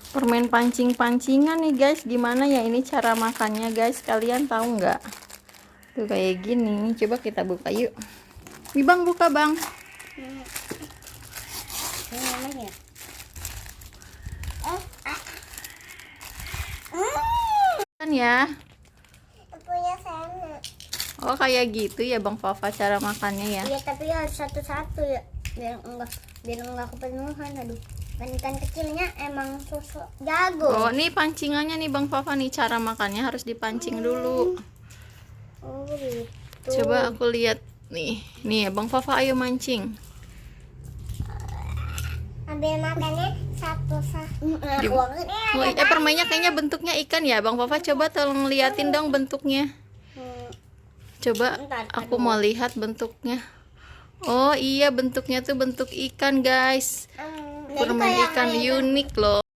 Permen pancing-pancingan nih guys. Gimana ya ini cara makannya guys? Kalian tahu nggak? Tuh kayak gini. Coba kita buka yuk. Nih bang, buka bang. Ini namanya. Kan ya. Punya sana. Oh kayak gitu ya bang Fafa cara makannya ya. Iya tapi harus satu-satu ya. Biar enggak kepenuhan. Aduh. Kan ikan kecilnya emang sosok jago. Oh nih pancingannya nih bang Fafa nih, cara makannya harus dipancing dulu. Oh gitu. Coba aku lihat nih. Nih ya bang Fafa, ayo mancing. Ambil makannya satu-satu. Permennya kayaknya bentuknya ikan ya bang Fafa. Coba tolong liatin dong bentuknya. Coba aku mau lihat bentuknya. Oh iya, bentuknya tuh bentuk ikan guys. Permen ikan unik loh.